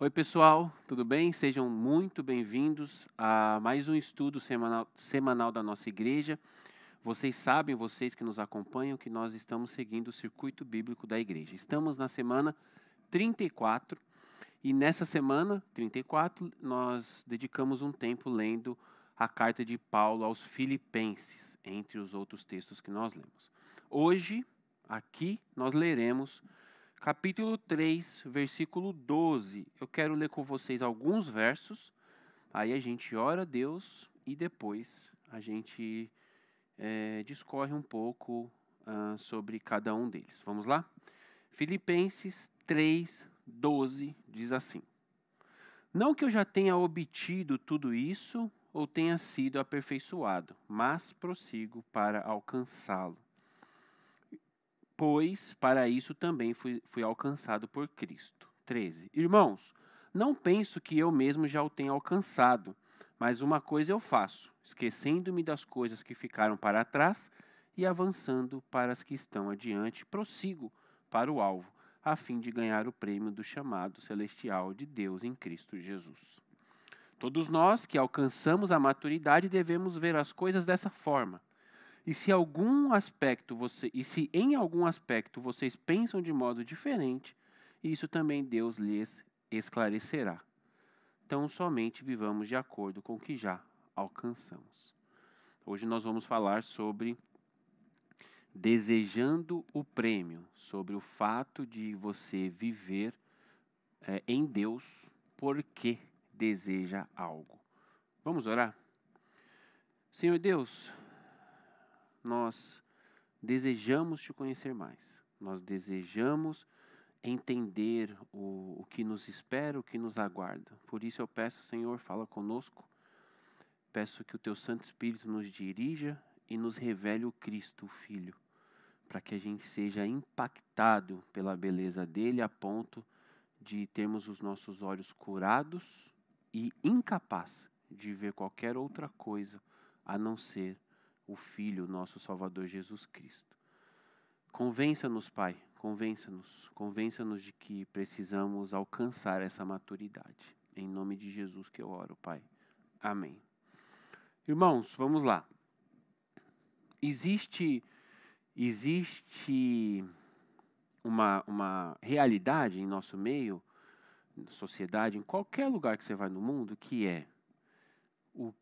Oi, pessoal, tudo bem? Sejam muito bem-vindos a mais um estudo semanal da nossa igreja. Vocês sabem, vocês que nos acompanham, que nós estamos seguindo o circuito bíblico da igreja. Estamos na semana 34 e nessa semana 34 nós dedicamos um tempo lendo a carta de Paulo aos Filipenses, entre os outros textos que nós lemos. Hoje, aqui, nós leremos capítulo 3, versículo 12. Eu quero ler com vocês alguns versos, aí a gente ora a Deus e depois a gente discorre um pouco sobre cada um deles. Vamos lá? Filipenses 3, 12 diz assim: Não que eu já tenha obtido tudo isso ou tenha sido aperfeiçoado, mas prossigo para alcançá-lo. Pois para isso também fui alcançado por Cristo. 13. Irmãos, não penso que eu mesmo já o tenha alcançado, mas uma coisa eu faço, esquecendo-me das coisas que ficaram para trás e avançando para as que estão adiante, prossigo para o alvo, a fim de ganhar o prêmio do chamado celestial de Deus em Cristo Jesus. Todos nós que alcançamos a maturidade devemos ver as coisas dessa forma. E se em algum aspecto vocês pensam de modo diferente, isso também Deus lhes esclarecerá. Então somente vivamos de acordo com o que já alcançamos. Hoje nós vamos falar sobre desejando o prêmio, sobre o fato de você viver em Deus porque deseja algo. Vamos orar? Senhor Deus, nós desejamos te conhecer mais. Nós desejamos entender o que nos espera, o que nos aguarda. Por isso eu peço, Senhor, fala conosco. Peço que o teu Santo Espírito nos dirija e nos revele o Cristo, o Filho, para que a gente seja impactado pela beleza dele a ponto de termos os nossos olhos curados e incapaz de ver qualquer outra coisa a não ser o Filho, nosso Salvador Jesus Cristo. Convença-nos, Pai, convença-nos de que precisamos alcançar essa maturidade. Em nome de Jesus que eu oro, Pai. Amém. Irmãos, vamos lá. Existe uma realidade em nosso meio, na sociedade, em qualquer lugar que você vai no mundo, que é o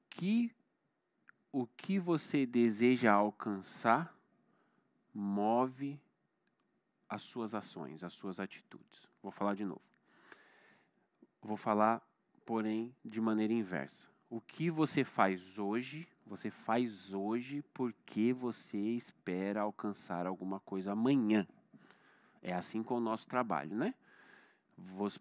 que você deseja alcançar move as suas ações, as suas atitudes. Vou falar de novo. Vou falar, porém, de maneira inversa. O que você faz hoje porque você espera alcançar alguma coisa amanhã. É assim com o nosso trabalho, né?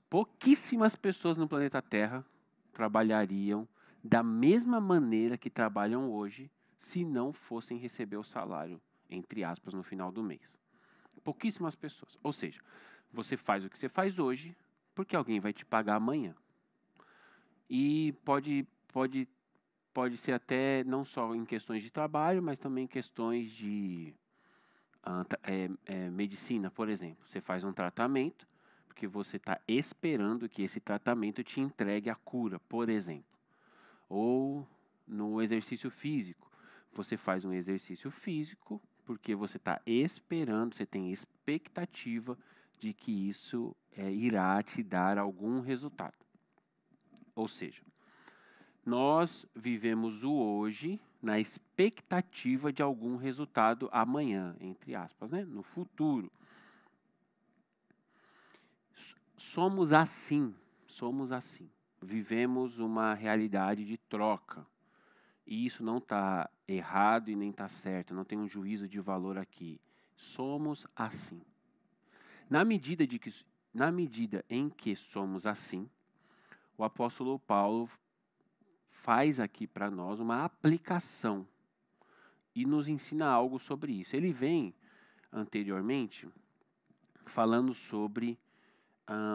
Pouquíssimas pessoas no planeta Terra trabalhariam da mesma maneira que trabalham hoje se não fossem receber o salário, entre aspas, no final do mês. Pouquíssimas pessoas. Ou seja, você faz o que você faz hoje porque alguém vai te pagar amanhã. E pode ser até não só em questões de trabalho, mas também em questões de medicina, por exemplo. Você faz um tratamento porque você está esperando que esse tratamento te entregue a cura, por exemplo. Ou no exercício físico. Você faz um exercício físico porque você está esperando, você tem expectativa de que isso irá te dar algum resultado. Ou seja, nós vivemos o hoje na expectativa de algum resultado amanhã, entre aspas, né? No futuro. Somos assim. Vivemos uma realidade de troca. E isso não está errado e nem está certo, não tem um juízo de valor aqui. Somos assim. Na medida em que somos assim, o apóstolo Paulo faz aqui para nós uma aplicação e nos ensina algo sobre isso. Ele vem anteriormente falando sobre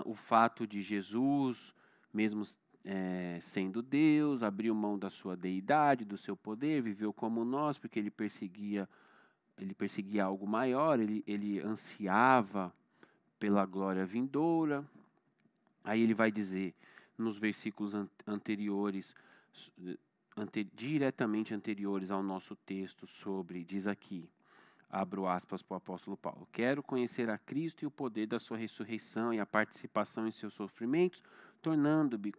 o fato de Jesus, mesmo sendo Deus, abriu mão da sua deidade, do seu poder, viveu como nós, porque ele perseguia algo maior, ele ansiava pela glória vindoura. Aí ele vai dizer, nos versículos anteriores, diretamente anteriores ao nosso texto diz aqui, abro aspas para o apóstolo Paulo, quero conhecer a Cristo e o poder da sua ressurreição e a participação em seus sofrimentos, tornando-me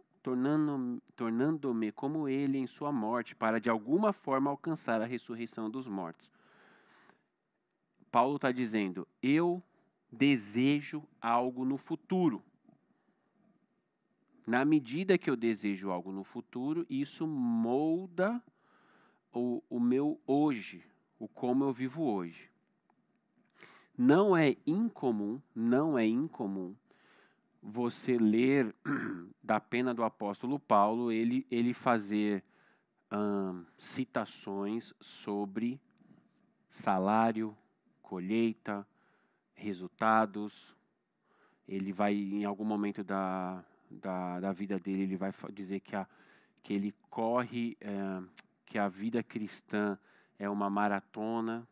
como ele em sua morte, para de alguma forma alcançar a ressurreição dos mortos. Paulo está dizendo, eu desejo algo no futuro. Na medida que eu desejo algo no futuro, isso molda o meu hoje, o como eu vivo hoje. Não é incomum você ler da pena do apóstolo Paulo, ele fazer citações sobre salário, colheita, resultados. Ele vai, em algum momento da vida dele, ele vai dizer que ele corre, que a vida cristã é uma maratona.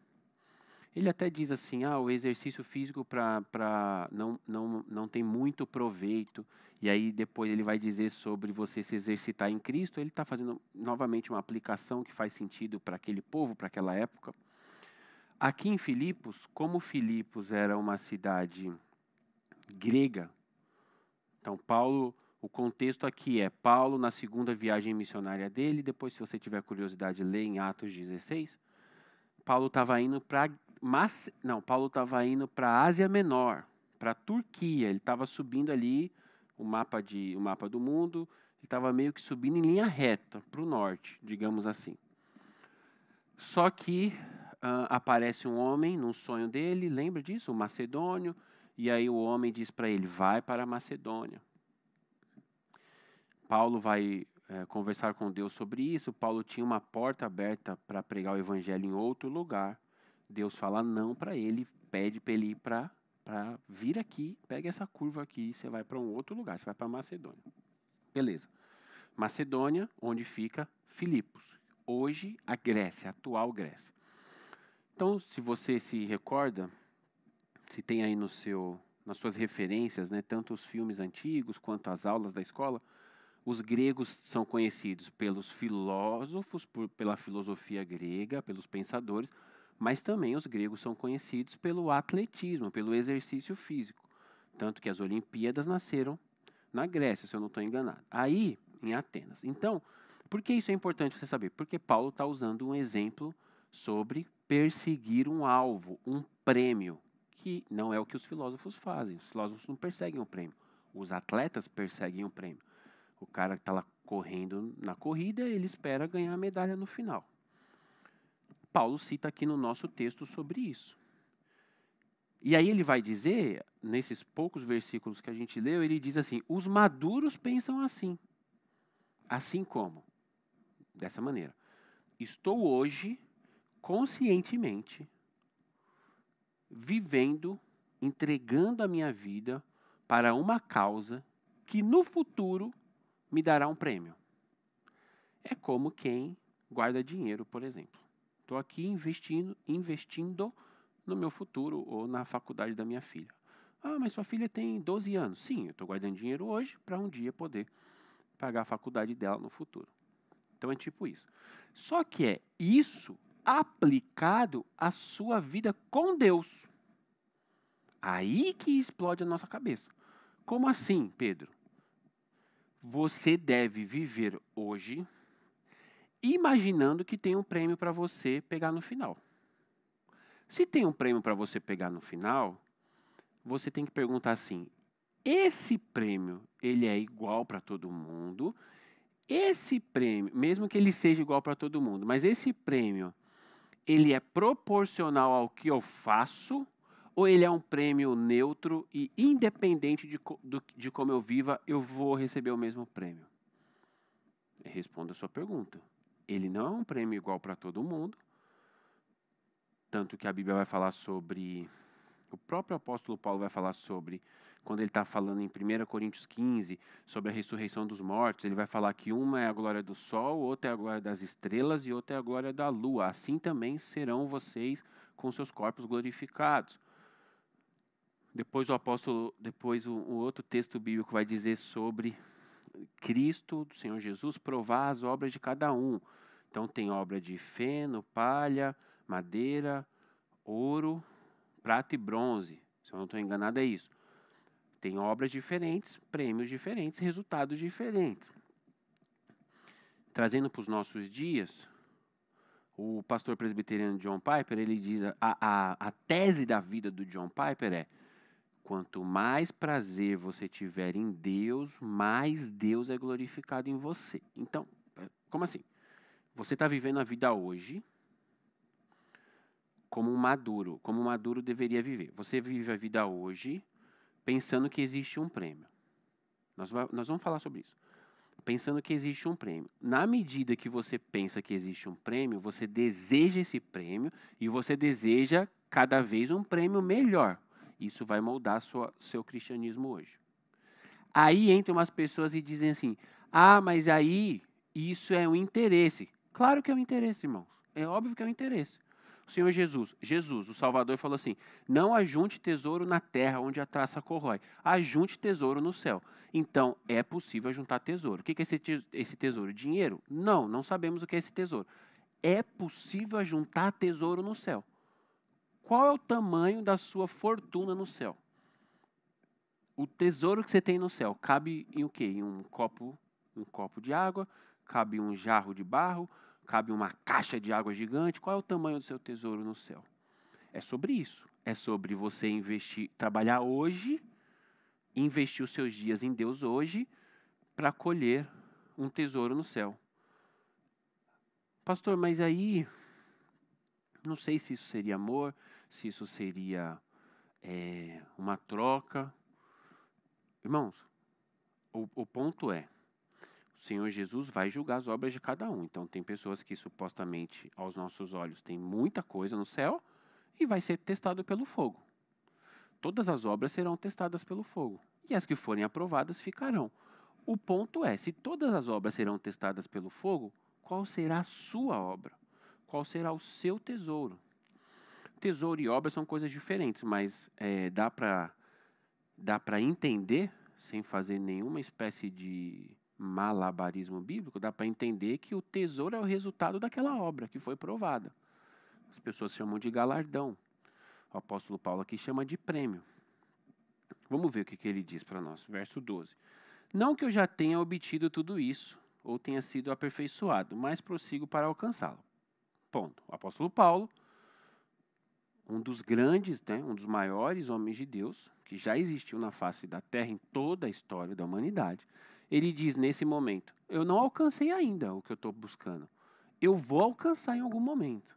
Ele até diz assim, o exercício físico não tem muito proveito. E aí depois ele vai dizer sobre você se exercitar em Cristo. Ele está fazendo novamente uma aplicação que faz sentido para aquele povo, para aquela época. Aqui em Filipos, como Filipos era uma cidade grega, então Paulo, o contexto aqui é Paulo na segunda viagem missionária dele. Depois, se você tiver curiosidade, lê em Atos 16. Paulo estava indo para a Ásia Menor, para a Turquia. Ele estava subindo ali o mapa do mundo. Ele estava meio que subindo em linha reta para o norte, digamos assim. Só que aparece um homem num sonho dele, lembra disso? Um macedônio. E aí o homem diz para ele, vai para a Macedônia. Paulo vai conversar com Deus sobre isso. Paulo tinha uma porta aberta para pregar o evangelho em outro lugar. Deus fala não para ele, pede para ele ir para vir aqui, pega essa curva aqui, você vai para um outro lugar, você vai para Macedônia. Beleza. Macedônia, onde fica Filipos. Hoje, a Grécia, a atual Grécia. Então, se você se recorda, se tem aí nas suas referências, né, tanto os filmes antigos quanto as aulas da escola, os gregos são conhecidos pelos filósofos, pela filosofia grega, pelos pensadores, mas também os gregos são conhecidos pelo atletismo, pelo exercício físico. Tanto que as Olimpíadas nasceram na Grécia, se eu não estou enganado. Aí, em Atenas. Então, por que isso é importante você saber? Porque Paulo está usando um exemplo sobre perseguir um alvo, um prêmio, que não é o que os filósofos fazem. Os filósofos não perseguem um prêmio. Os atletas perseguem um prêmio. O cara que está lá correndo na corrida, ele espera ganhar a medalha no final. Paulo cita aqui no nosso texto sobre isso. E aí ele vai dizer, nesses poucos versículos que a gente leu, ele diz assim, os maduros pensam assim. Assim como? Dessa maneira. Estou hoje, conscientemente, vivendo, entregando a minha vida para uma causa que no futuro me dará um prêmio. É como quem guarda dinheiro, por exemplo. Estou aqui investindo no meu futuro ou na faculdade da minha filha. Mas sua filha tem 12 anos. Sim, eu estou guardando dinheiro hoje para um dia poder pagar a faculdade dela no futuro. Então é tipo isso. Só que é isso aplicado à sua vida com Deus. Aí que explode a nossa cabeça. Como assim, Pedro? Você deve viver hoje imaginando que tem um prêmio para você pegar no final. Se tem um prêmio para você pegar no final, você tem que perguntar assim, esse prêmio, ele é igual para todo mundo? Esse prêmio, mesmo que ele seja igual para todo mundo, mas esse prêmio, ele é proporcional ao que eu faço? Ou ele é um prêmio neutro e independente de como eu viva, eu vou receber o mesmo prêmio? Responda a sua pergunta. Ele não é um prêmio igual para todo mundo, tanto que a Bíblia vai falar sobre, o próprio apóstolo Paulo vai falar sobre, quando ele está falando em 1 Coríntios 15, sobre a ressurreição dos mortos, ele vai falar que uma é a glória do sol, outra é a glória das estrelas e outra é a glória da lua. Assim também serão vocês com seus corpos glorificados. Depois o outro texto bíblico vai dizer sobre Cristo, do Senhor Jesus, provar as obras de cada um. Então tem obra de feno, palha, madeira, ouro, prata e bronze. Se eu não estou enganado, é isso. Tem obras diferentes, prêmios diferentes, resultados diferentes. Trazendo para os nossos dias, o pastor presbiteriano John Piper, ele diz, a tese da vida do John Piper é: quanto mais prazer você tiver em Deus, mais Deus é glorificado em você. Então, como assim? Você está vivendo a vida hoje como um maduro deveria viver. Você vive a vida hoje pensando que existe um prêmio. Nós vamos falar sobre isso. Pensando que existe um prêmio. Na medida que você pensa que existe um prêmio, você deseja esse prêmio e você deseja cada vez um prêmio melhor. Isso vai moldar seu cristianismo hoje. Aí entram umas pessoas e dizem assim: ah, mas aí isso é um interesse. Claro que é um interesse, irmãos. É óbvio que é um interesse. O Senhor Jesus, o Salvador, falou assim: não ajunte tesouro na terra onde a traça corrói. Ajunte tesouro no céu. Então, é possível ajuntar tesouro. O que é esse tesouro? Dinheiro? Não, não sabemos o que é esse tesouro. É possível ajuntar tesouro no céu. Qual é o tamanho da sua fortuna no céu? O tesouro que você tem no céu cabe em o quê? Em um copo de água, cabe em um jarro de barro, cabe uma caixa de água gigante. Qual é o tamanho do seu tesouro no céu? É sobre isso. É sobre você investir, trabalhar hoje, investir os seus dias em Deus hoje, para colher um tesouro no céu. Pastor, mas aí, não sei se isso seria amor, se isso seria uma troca. Irmãos, o ponto é: o Senhor Jesus vai julgar as obras de cada um. Então, tem pessoas que supostamente, aos nossos olhos, tem muita coisa no céu e vai ser testado pelo fogo. Todas as obras serão testadas pelo fogo. E as que forem aprovadas ficarão. O ponto é: se todas as obras serão testadas pelo fogo, qual será a sua obra? Qual será o seu tesouro? Tesouro e obra são coisas diferentes, mas dá para entender, sem fazer nenhuma espécie de malabarismo bíblico, dá para entender que o tesouro é o resultado daquela obra que foi provada. As pessoas chamam de galardão. O apóstolo Paulo aqui chama de prêmio. Vamos ver o que ele diz para nós. Verso 12. Não que eu já tenha obtido tudo isso, ou tenha sido aperfeiçoado, mas prossigo para alcançá-lo. Ponto. O apóstolo Paulo, um dos grandes, um dos maiores homens de Deus, que já existiu na face da terra em toda a história da humanidade, ele diz nesse momento: eu não alcancei ainda o que eu estou buscando. Eu vou alcançar em algum momento.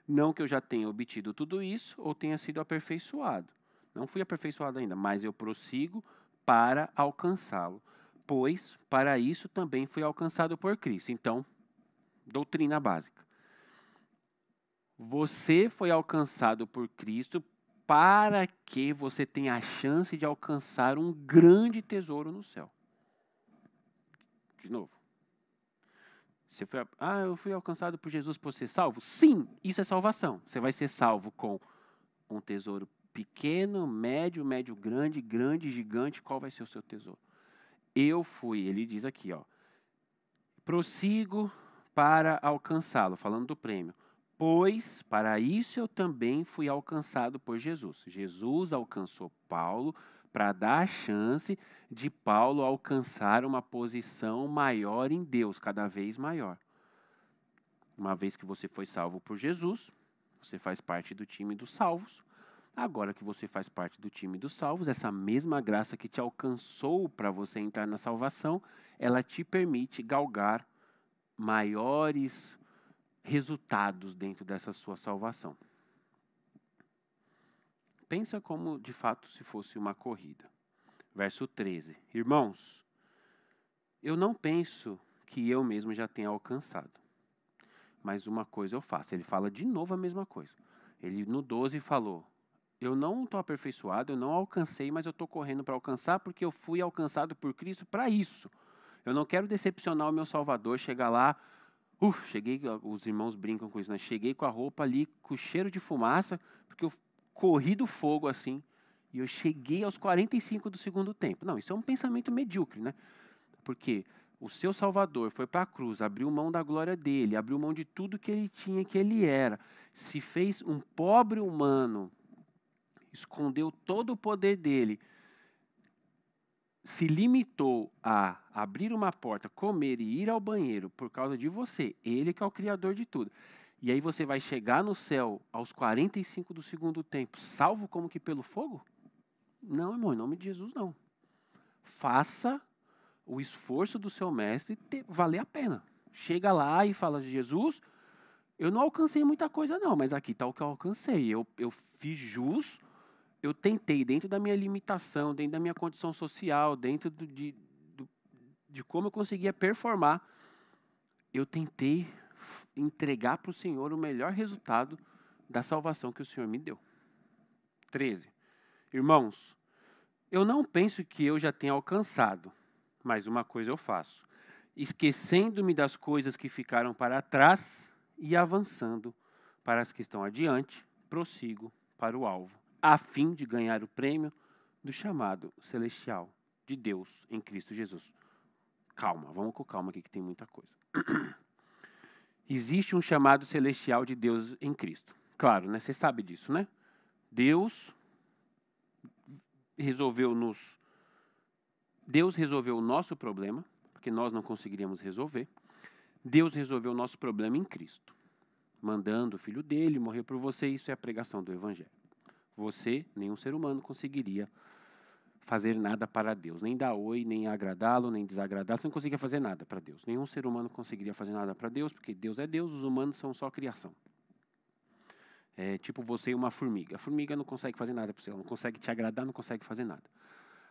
Não que eu já tenha obtido tudo isso ou tenha sido aperfeiçoado. Não fui aperfeiçoado ainda, mas eu prossigo para alcançá-lo. Pois para isso também fui alcançado por Cristo. Então, doutrina básica. Você foi alcançado por Cristo para que você tenha a chance de alcançar um grande tesouro no céu. De novo. Eu fui alcançado por Jesus por ser salvo? Sim, isso é salvação. Você vai ser salvo com um tesouro pequeno, médio, grande, gigante. Qual vai ser o seu tesouro? Ele diz aqui, prossigo para alcançá-lo, falando do prêmio. Pois para isso eu também fui alcançado por Jesus. Jesus alcançou Paulo para dar a chance de Paulo alcançar uma posição maior em Deus, cada vez maior. Uma vez que você foi salvo por Jesus, você faz parte do time dos salvos. Agora que você faz parte do time dos salvos, essa mesma graça que te alcançou para você entrar na salvação, ela te permite galgar maiores resultados dentro dessa sua salvação. Pensa como, de fato, se fosse uma corrida. Verso 13. Irmãos, eu não penso que eu mesmo já tenha alcançado, mas uma coisa eu faço. Ele fala de novo a mesma coisa. Ele no 12 falou: eu não estou aperfeiçoado, eu não alcancei, mas eu estou correndo para alcançar porque eu fui alcançado por Cristo para isso. Eu não quero decepcionar o meu Salvador, chegar lá, os irmãos brincam com isso, né? Cheguei com a roupa ali, com cheiro de fumaça, porque eu corri do fogo assim, e eu cheguei aos 45 do segundo tempo. Não, isso é um pensamento medíocre, né? Porque o seu Salvador foi para a cruz, abriu mão da glória dele, abriu mão de tudo que ele tinha, que ele era, se fez um pobre humano, escondeu todo o poder dele, se limitou a abrir uma porta, comer e ir ao banheiro por causa de você, ele que é o criador de tudo. E aí você vai chegar no céu aos 45 do segundo tempo, salvo como que pelo fogo? Não, irmão, em nome de Jesus, não. Faça o esforço do seu mestre valer a pena. Chega lá e fala, Jesus, eu não alcancei muita coisa não, mas aqui está o que eu alcancei. Eu fiz jus, eu tentei dentro da minha limitação, dentro da minha condição social, dentro de como eu conseguia performar, eu tentei entregar para o Senhor o melhor resultado da salvação que o Senhor me deu. 13. Irmãos, eu não penso que eu já tenha alcançado, mas uma coisa eu faço, esquecendo-me das coisas que ficaram para trás e avançando para as que estão adiante, prossigo para o alvo, a fim de ganhar o prêmio do chamado celestial de Deus em Cristo Jesus. Calma, vamos com calma aqui que tem muita coisa. Existe um chamado celestial de Deus em Cristo. Claro, né? Você sabe disso, né? Deus resolveu o nosso problema, porque nós não conseguiríamos resolver. Deus resolveu o nosso problema em Cristo, mandando o Filho dele morrer por você. Isso é a pregação do Evangelho. Você, nenhum ser humano, conseguiria fazer nada para Deus. Nem dar oi, nem agradá-lo, nem desagradá-lo. Você não conseguia fazer nada para Deus. Nenhum ser humano conseguiria fazer nada para Deus, porque Deus é Deus, os humanos são só criação. É tipo você e uma formiga. A formiga não consegue fazer nada para você, ela não consegue te agradar, não consegue fazer nada.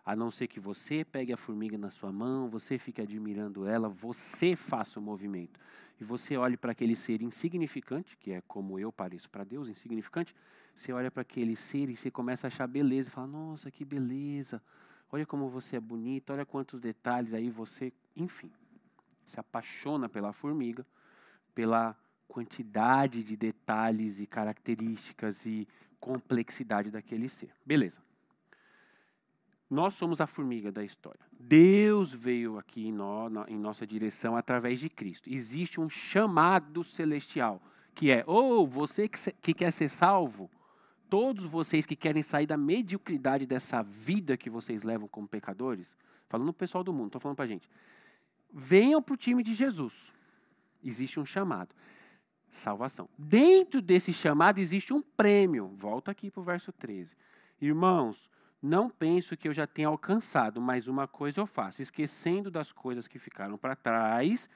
A não ser que você pegue a formiga na sua mão, você fique admirando ela, você faça o movimento. E você olhe para aquele ser insignificante, que é como eu pareço para Deus, insignificante, você olha para aquele ser e você começa a achar beleza, e fala, nossa, que beleza, olha como você é bonito, olha quantos detalhes, aí você, enfim, se apaixona pela formiga, pela quantidade de detalhes e características e complexidade daquele ser. Beleza. Nós somos a formiga da história. Deus veio aqui em nossa direção através de Cristo. Existe um chamado celestial, que é, você que quer ser salvo, todos vocês que querem sair da mediocridade dessa vida que vocês levam como pecadores, falando pro pessoal do mundo, estou falando para a gente, venham para o time de Jesus. Existe um chamado. Salvação. Dentro desse chamado existe um prêmio. Volta aqui para o verso 13. Irmãos, não penso que eu já tenha alcançado, mas uma coisa eu faço, esquecendo das coisas que ficaram para trás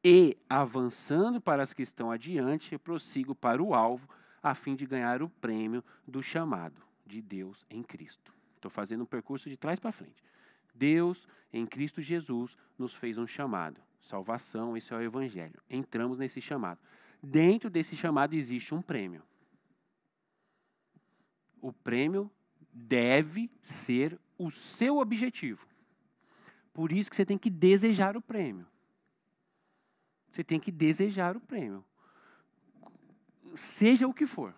e avançando para as que estão adiante, eu prossigo para o alvo, a fim de ganhar o prêmio do chamado de Deus em Cristo. Estou fazendo um percurso de trás para frente. Deus, em Cristo Jesus, nos fez um chamado. Salvação, esse é o Evangelho. Entramos nesse chamado. Dentro desse chamado existe um prêmio. O prêmio deve ser o seu objetivo. Por isso que você tem que desejar o prêmio. Você tem que desejar o prêmio. Seja o que for.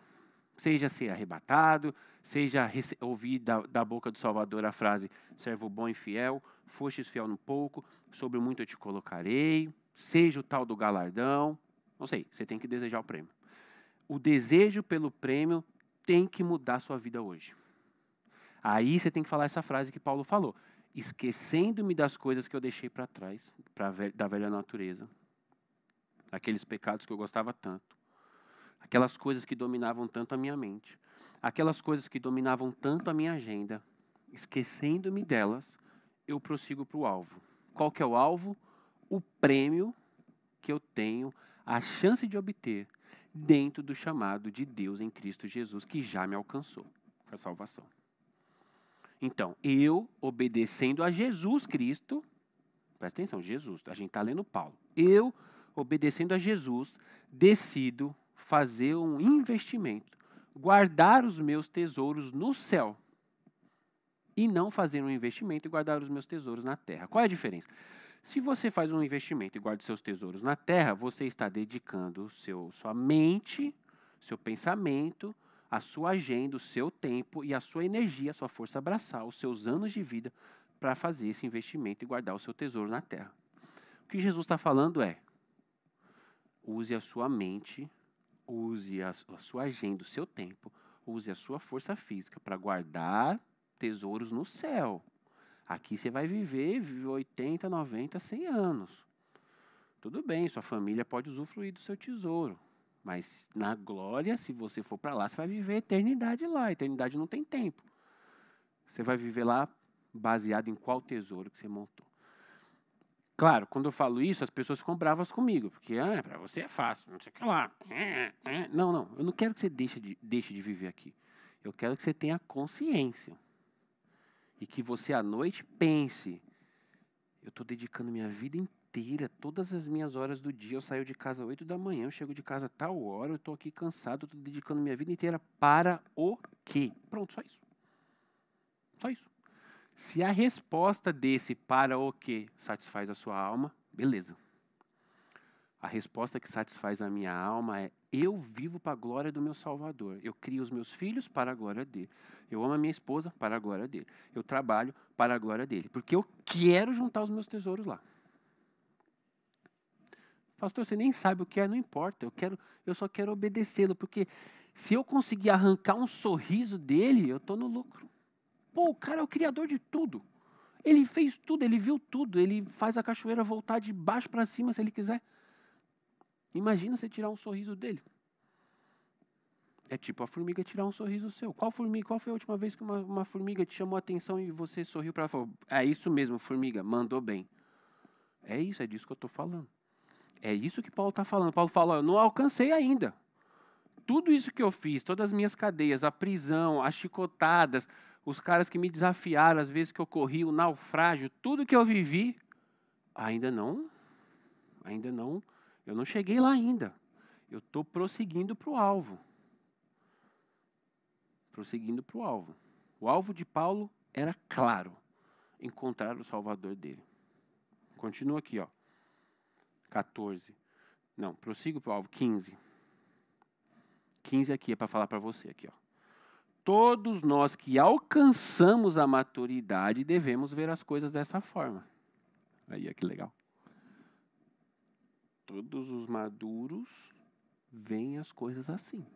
Seja ser arrebatado, seja ouvir da boca do Salvador a frase, servo bom e fiel, fostes fiel no pouco, sobre o muito eu te colocarei, seja o tal do galardão. Não sei, você tem que desejar o prêmio. O desejo pelo prêmio tem que mudar a sua vida hoje. Aí você tem que falar essa frase que Paulo falou. Esquecendo-me das coisas que eu deixei para trás, da velha natureza. Aqueles pecados que eu gostava tanto. Aquelas coisas que dominavam tanto a minha mente. Aquelas coisas que dominavam tanto a minha agenda. Esquecendo-me delas, eu prossigo para o alvo. Qual que é o alvo? O prêmio que eu tenho, a chance de obter dentro do chamado de Deus em Cristo Jesus, que já me alcançou a salvação. Então, eu, obedecendo a Jesus Cristo, presta atenção, Jesus, a gente está lendo Paulo. Eu, obedecendo a Jesus, decido fazer um investimento, guardar os meus tesouros no céu e não fazer um investimento e guardar os meus tesouros na terra. Qual é a diferença? Se você faz um investimento e guarda os seus tesouros na terra, você está dedicando sua mente, seu pensamento, a sua agenda, o seu tempo e a sua energia, a sua força abraçal, os seus anos de vida para fazer esse investimento e guardar o seu tesouro na terra. O que Jesus está falando é, use a sua mente, use a sua agenda, o seu tempo, use a sua força física para guardar tesouros no céu. Aqui você vai viver 80, 90, 100 anos. Tudo bem, sua família pode usufruir do seu tesouro. Mas na glória, se você for para lá, você vai viver a eternidade lá. A eternidade não tem tempo. Você vai viver lá baseado em qual tesouro que você montou. Claro, quando eu falo isso, as pessoas ficam bravas comigo. Porque para você é fácil, não sei o que lá. Não, eu não quero que você deixe de viver aqui. Eu quero que você tenha consciência. E que você à noite pense, eu estou dedicando minha vida inteira, todas as minhas horas do dia, eu saio de casa às 8 da manhã, eu chego de casa a tal hora, eu estou aqui cansado, eu estou dedicando minha vida inteira para o quê? Pronto, só isso. Só isso. Se a resposta desse para o quê satisfaz a sua alma, beleza. A resposta que satisfaz a minha alma é: eu vivo para a glória do meu Salvador. Eu crio os meus filhos para a glória dele. Eu amo a minha esposa para a glória dele. Eu trabalho para a glória dele. Porque eu quero juntar os meus tesouros lá. Pastor, você nem sabe o que é, não importa. Eu só quero obedecê-lo. Porque se eu conseguir arrancar um sorriso dele, eu estou no lucro. Pô, o cara é o criador de tudo. Ele fez tudo, ele viu tudo. Ele faz a cachoeira voltar de baixo para cima se ele quiser. Imagina você tirar um sorriso dele. É tipo a formiga tirar um sorriso seu. Qual formiga? Qual foi a última vez que uma formiga te chamou a atenção e você sorriu para ela e falou: é isso mesmo, formiga, mandou bem. É isso, é disso que eu estou falando. É isso que Paulo está falando. Paulo fala: eu não alcancei ainda. Tudo isso que eu fiz, todas as minhas cadeias, a prisão, as chicotadas, os caras que me desafiaram, as vezes que eu corri, o naufrágio, tudo que eu vivi, ainda não, eu não cheguei lá ainda. Eu estou prosseguindo para o alvo. Prosseguindo para o alvo. O alvo de Paulo era claro: encontrar o Salvador dele. Continua aqui, ó. 14. Não, prossigo para o alvo. 15. 15 aqui é para falar para você, aqui, ó. Todos nós que alcançamos a maturidade devemos ver as coisas dessa forma. Aí, que legal. Todos os maduros veem as coisas assim.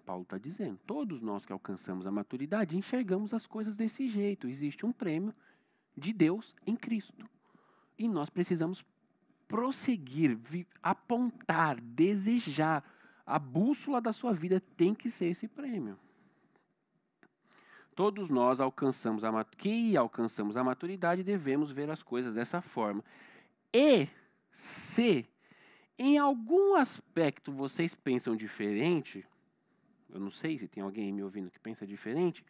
Paulo está dizendo, todos nós que alcançamos a maturidade enxergamos as coisas desse jeito. Existe um prêmio de Deus em Cristo. E nós precisamos prosseguir, apontar, desejar. A bússola da sua vida tem que ser esse prêmio. Todos nós que alcançamos a maturidade devemos ver as coisas dessa forma. E se em algum aspecto vocês pensam diferente, eu não sei se tem alguém me ouvindo que pensa diferente,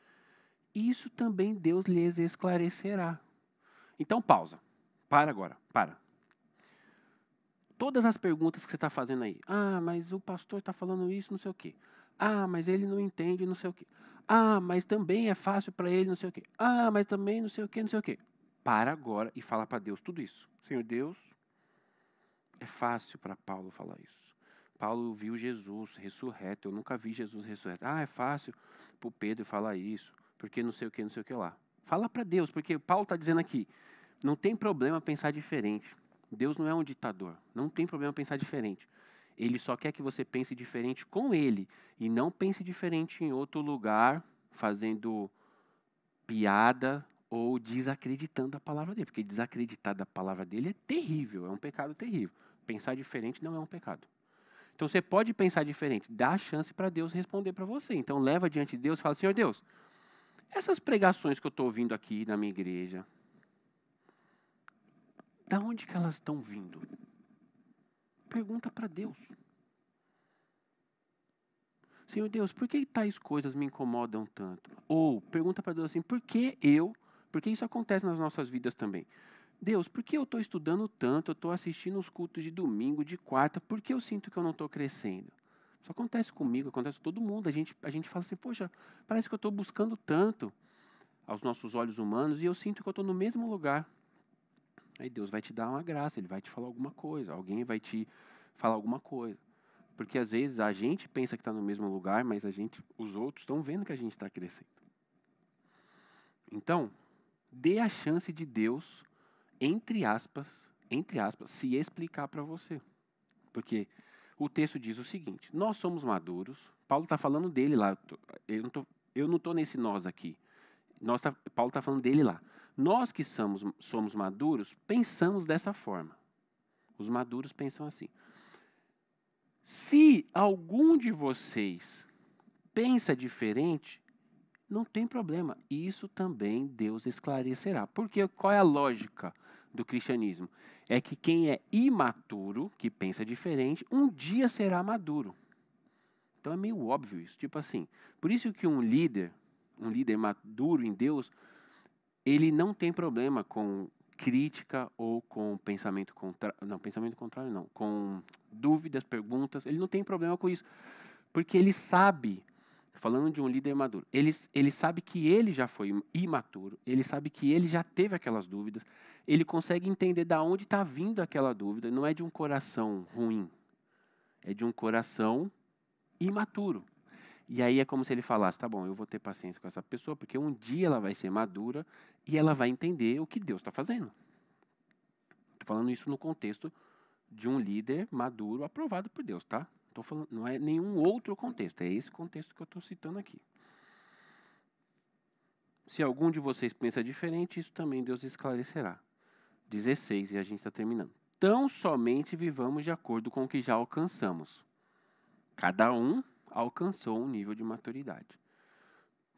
isso também Deus lhes esclarecerá. Então pausa. Para agora. Para. Todas as perguntas que você está fazendo aí. Mas o pastor está falando isso, não sei o quê. Mas ele não entende, não sei o quê. Mas também é fácil para ele, não sei o quê. Mas também não sei o quê, não sei o quê. Para agora e fala para Deus tudo isso. Senhor Deus, é fácil para Paulo falar isso. Paulo viu Jesus ressurreto. Eu nunca vi Jesus ressurreto. É fácil para o Pedro falar isso, porque não sei o que lá. Fala para Deus, porque Paulo está dizendo aqui, não tem problema pensar diferente. Deus não é um ditador. Não tem problema pensar diferente. Ele só quer que você pense diferente com ele. E não pense diferente em outro lugar, fazendo piada ou desacreditando a palavra dele. Porque desacreditar da palavra dele é terrível. É um pecado terrível. Pensar diferente não é um pecado. Então você pode pensar diferente. Dá a chance para Deus responder para você. Então leva diante de Deus e fala: Senhor Deus, essas pregações que eu estou ouvindo aqui na minha igreja, da onde que elas estão vindo? Pergunta para Deus. Senhor Deus, por que tais coisas me incomodam tanto? Ou pergunta para Deus assim, por que isso acontece nas nossas vidas também. Deus, por que eu estou estudando tanto, eu estou assistindo os cultos de domingo, de quarta, por que eu sinto que eu não estou crescendo? Isso acontece comigo, acontece com todo mundo. A gente fala assim, poxa, parece que eu estou buscando tanto aos nossos olhos humanos e eu sinto que eu estou no mesmo lugar. Aí Deus vai te dar uma graça, Ele vai te falar alguma coisa, alguém vai te falar alguma coisa. Porque às vezes a gente pensa que está no mesmo lugar, mas os outros estão vendo que a gente está crescendo. Então, dê a chance de Deus, entre aspas, se explicar para você. Porque o texto diz o seguinte: nós somos maduros. Paulo está falando dele lá. Eu não estou nesse nós aqui. Paulo está falando dele lá. Nós que somos maduros, pensamos dessa forma. Os maduros pensam assim. Se algum de vocês pensa diferente, não tem problema. Isso também Deus esclarecerá. Porque qual é a lógica do cristianismo? É que quem é imaturo, que pensa diferente, um dia será maduro. Então é meio óbvio isso. Tipo assim, por isso que um líder maduro em Deus, ele não tem problema com crítica ou com pensamento contrário. Não, pensamento contrário não. Com dúvidas, perguntas. Ele não tem problema com isso. Porque ele sabe, falando de um líder maduro, ele sabe que ele já foi imaturo, ele sabe que ele já teve aquelas dúvidas, ele consegue entender de onde está vindo aquela dúvida. Não é de um coração ruim, é de um coração imaturo. E aí é como se ele falasse, tá bom, eu vou ter paciência com essa pessoa, porque um dia ela vai ser madura e ela vai entender o que Deus está fazendo. Estou falando isso no contexto de um líder maduro aprovado por Deus, tá? Tô falando, não é nenhum outro contexto, é esse contexto que eu estou citando aqui. Se algum de vocês pensa diferente, isso também Deus esclarecerá. 16, e a gente está terminando. Tão somente vivamos de acordo com o que já alcançamos. Cada um alcançou um nível de maturidade.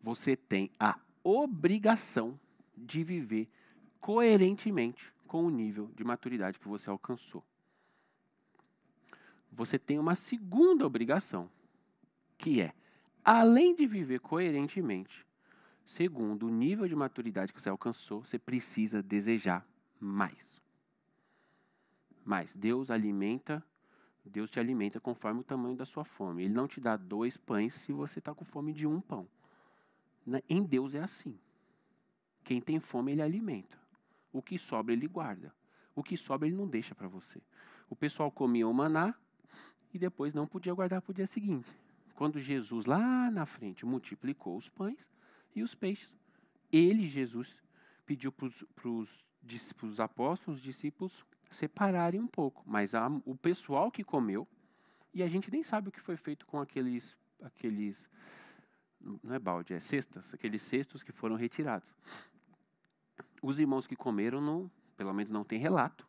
Você tem a obrigação de viver coerentemente com o nível de maturidade que você alcançou. Você tem uma segunda obrigação, que é, além de viver coerentemente, segundo o nível de maturidade que você alcançou, você precisa desejar mais. Mas Deus te alimenta conforme o tamanho da sua fome. Ele não te dá 2 pães se você está com fome de 1 pão. Em Deus é assim. Quem tem fome, ele alimenta. O que sobra, ele guarda. O que sobra, ele não deixa para você. O pessoal comia o maná e depois não podia guardar para o dia seguinte. Quando Jesus, lá na frente, multiplicou os pães e os peixes, Jesus, pediu para os apóstolos, os discípulos, separarem um pouco. Mas o pessoal que comeu, e a gente nem sabe o que foi feito com aqueles não é balde, é cestas, aqueles cestos que foram retirados. Os irmãos que comeram, pelo menos não tem relato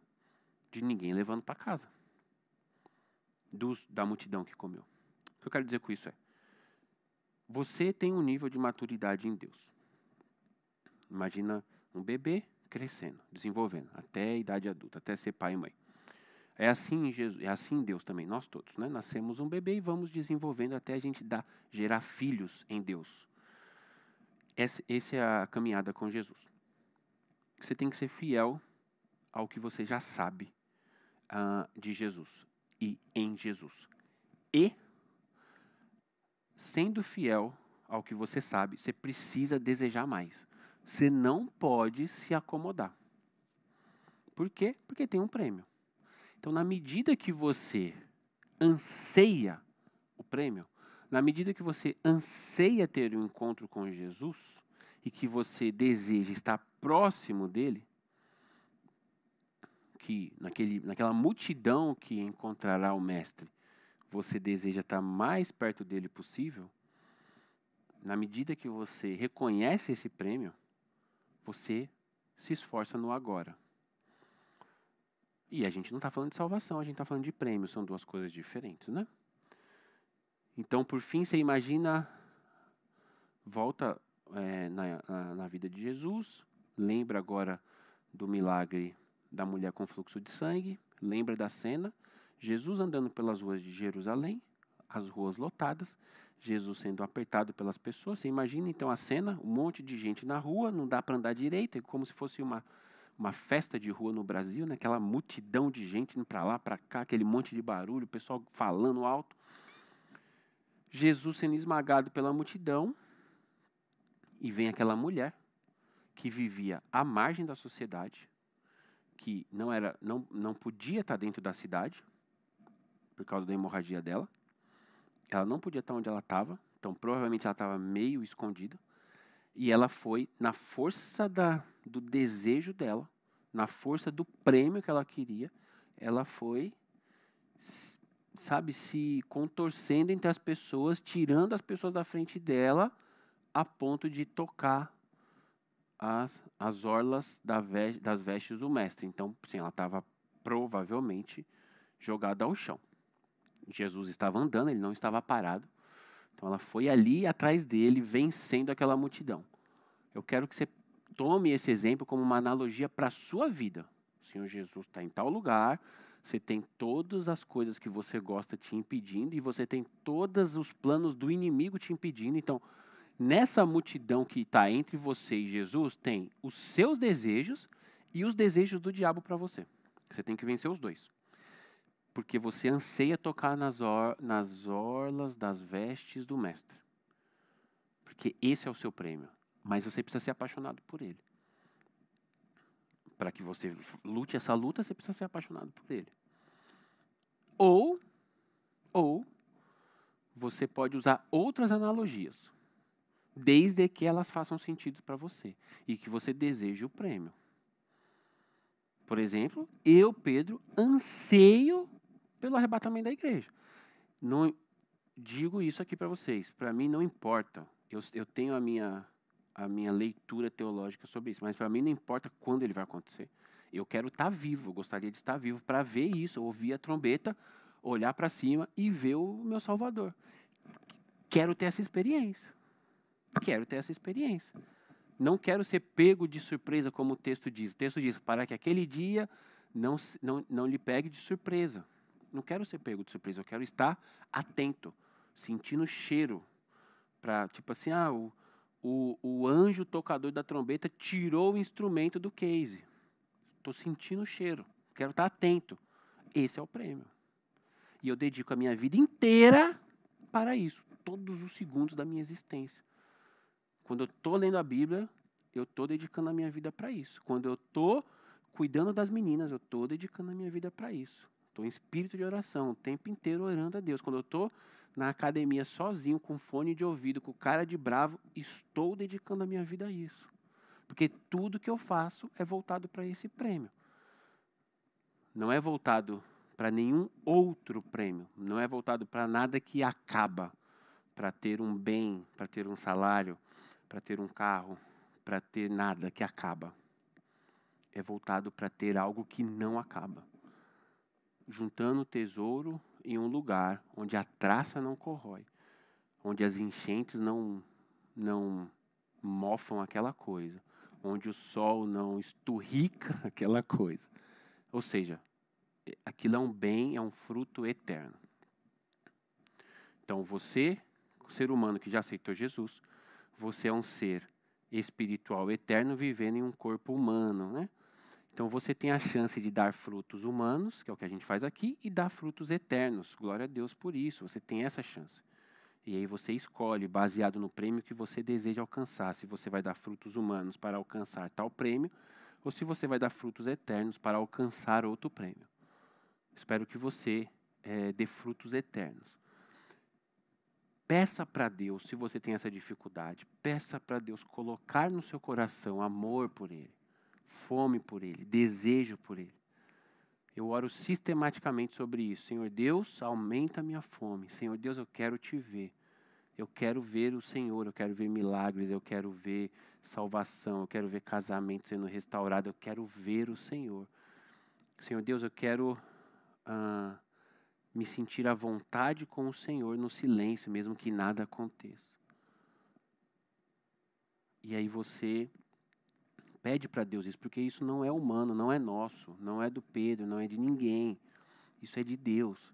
de ninguém levando para casa, da multidão que comeu. O que eu quero dizer com isso é, você tem um nível de maturidade em Deus. Imagina um bebê crescendo, desenvolvendo, até a idade adulta, até ser pai e mãe. É assim em Jesus, é assim em Deus também, nós todos, né? Nascemos um bebê e vamos desenvolvendo até a gente gerar filhos em Deus. Essa é a caminhada com Jesus. Você tem que ser fiel ao que você já sabe de Jesus e em Jesus. E, sendo fiel ao que você sabe, você precisa desejar mais. Você não pode se acomodar. Por quê? Porque tem um prêmio. Então, na medida que você anseia o prêmio, na medida que você anseia ter um encontro com Jesus e que você deseja estar próximo dele, que naquela multidão que encontrará o Mestre, você deseja estar mais perto dele possível, na medida que você reconhece esse prêmio, você se esforça no agora. E a gente não está falando de salvação, a gente está falando de prêmio, são 2 coisas diferentes, né? Então, por fim, você imagina, volta na vida de Jesus, lembra agora do milagre da mulher com fluxo de sangue, lembra da cena, Jesus andando pelas ruas de Jerusalém, as ruas lotadas, Jesus sendo apertado pelas pessoas. Você imagina então a cena, um monte de gente na rua, não dá para andar direito, é como se fosse uma festa de rua no Brasil, né? Aquela multidão de gente indo para lá, para cá, aquele monte de barulho, o pessoal falando alto. Jesus sendo esmagado pela multidão, e vem aquela mulher que vivia à margem da sociedade, que não podia estar dentro da cidade, por causa da hemorragia dela. Ela não podia estar onde ela estava, então provavelmente ela estava meio escondida. E ela foi, na força do desejo dela, na força do prêmio que ela queria, ela foi, sabe, se contorcendo entre as pessoas, tirando as pessoas da frente dela, a ponto de tocar as orlas das vestes do mestre. Então, sim, ela estava provavelmente jogada ao chão. Jesus estava andando, ele não estava parado. Então ela foi ali atrás dele, vencendo aquela multidão. Eu quero que você tome esse exemplo como uma analogia para a sua vida. O Senhor Jesus está em tal lugar, você tem todas as coisas que você gosta te impedindo e você tem todos os planos do inimigo te impedindo. Então, nessa multidão que está entre você e Jesus, tem os seus desejos e os desejos do diabo para você. Você tem que vencer os dois. Porque você anseia tocar nas orlas das vestes do mestre. Porque esse é o seu prêmio. Mas você precisa ser apaixonado por ele. Para que você lute essa luta, você precisa ser apaixonado por ele. Ou você pode usar outras analogias, desde que elas façam sentido para você e que você deseje o prêmio. Por exemplo, eu, Pedro, anseio pelo arrebatamento da igreja. Não digo isso aqui para vocês. Para mim não importa. Eu tenho a minha leitura teológica sobre isso, mas para mim não importa quando ele vai acontecer. Eu quero estar vivo, eu gostaria de estar vivo para ver isso, ouvir a trombeta, olhar para cima e ver o meu Salvador. Quero ter essa experiência. Não quero ser pego de surpresa, como o texto diz. O texto diz, para que aquele dia não lhe pegue de surpresa. Não quero ser pego de surpresa, eu quero estar atento, sentindo o cheiro. Tipo assim, o anjo tocador da trombeta tirou o instrumento do case. Estou sentindo o cheiro, quero estar atento. Esse é o prêmio. E eu dedico a minha vida inteira para isso, todos os segundos da minha existência. Quando eu estou lendo a Bíblia, eu estou dedicando a minha vida para isso. Quando eu estou cuidando das meninas, eu estou dedicando a minha vida para isso. Estou em espírito de oração, o tempo inteiro orando a Deus. Quando eu estou na academia sozinho, com fone de ouvido, com cara de bravo, estou dedicando a minha vida a isso. Porque tudo que eu faço é voltado para esse prêmio. Não é voltado para nenhum outro prêmio. Não é voltado para nada que acaba. Para ter um bem, para ter um salário, para ter um carro, para ter nada que acaba. É voltado para ter algo que não acaba. Juntando tesouro em um lugar onde a traça não corrói, onde as enchentes não mofam aquela coisa, onde o sol não esturrica aquela coisa. Ou seja, aquilo é um bem, é um fruto eterno. Então você, o ser humano que já aceitou Jesus, você é um ser espiritual eterno vivendo em um corpo humano, né? Então você tem a chance de dar frutos humanos, que é o que a gente faz aqui, e dar frutos eternos. Glória a Deus por isso, você tem essa chance. E aí você escolhe, baseado no prêmio que você deseja alcançar, se você vai dar frutos humanos para alcançar tal prêmio, ou se você vai dar frutos eternos para alcançar outro prêmio. Espero que você dê frutos eternos. Peça para Deus, se você tem essa dificuldade, peça para Deus colocar no seu coração amor por Ele, fome por Ele, desejo por Ele. Eu oro sistematicamente sobre isso. Senhor Deus, aumenta a minha fome. Senhor Deus, eu quero te ver. Eu quero ver o Senhor, eu quero ver milagres, eu quero ver salvação, eu quero ver casamento sendo restaurado, eu quero ver o Senhor. Senhor Deus, eu quero me sentir à vontade com o Senhor no silêncio, mesmo que nada aconteça. E aí você pede para Deus isso, porque isso não é humano, não é nosso, não é do Pedro, não é de ninguém. Isso é de Deus.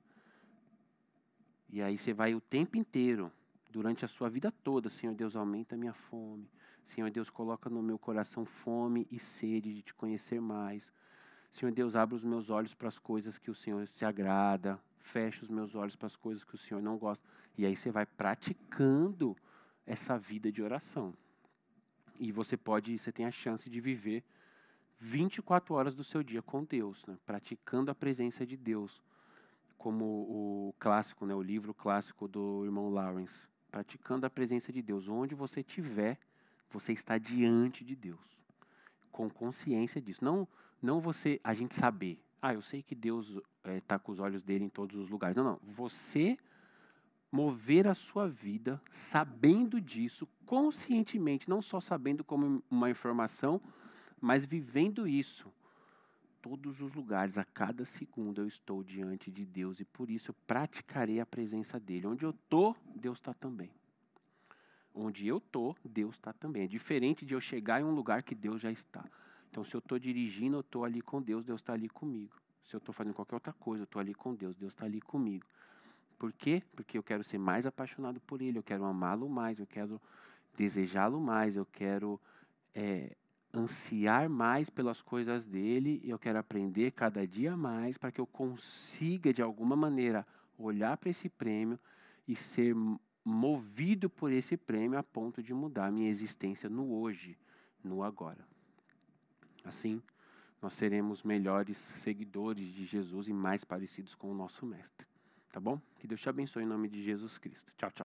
E aí você vai o tempo inteiro, durante a sua vida toda, Senhor Deus, aumenta a minha fome. Senhor Deus, coloca no meu coração fome e sede de te conhecer mais. Senhor Deus, abre os meus olhos para as coisas que o Senhor se agrada. Fecha os meus olhos para as coisas que o Senhor não gosta. E aí você vai praticando essa vida de oração. E você tem a chance de viver 24 horas do seu dia com Deus, né? Praticando a presença de Deus. como o clássico, né, o livro clássico do irmão Lawrence, praticando a presença de Deus. Onde você estiver, você está diante de Deus, com consciência disso. Não a gente saber, eu sei que Deus está com os olhos dele em todos os lugares. Não. Você mover a sua vida sabendo disso, conscientemente, não só sabendo como uma informação, mas vivendo isso. Todos os lugares, a cada segundo eu estou diante de Deus e por isso eu praticarei a presença dele. Onde eu estou, Deus está também. Onde eu estou, Deus está também. É diferente de eu chegar em um lugar que Deus já está. Então, se eu estou dirigindo, eu estou ali com Deus, Deus está ali comigo. Se eu estou fazendo qualquer outra coisa, eu estou ali com Deus, Deus está ali comigo. Por quê? Porque eu quero ser mais apaixonado por Ele, eu quero amá-lo mais, eu quero desejá-lo mais, eu quero ansiar mais pelas coisas dEle, e eu quero aprender cada dia mais para que eu consiga, de alguma maneira, olhar para esse prêmio e ser movido por esse prêmio a ponto de mudar a minha existência no hoje, no agora. Assim, nós seremos melhores seguidores de Jesus e mais parecidos com o nosso Mestre. Tá bom? Que Deus te abençoe em nome de Jesus Cristo. Tchau, tchau.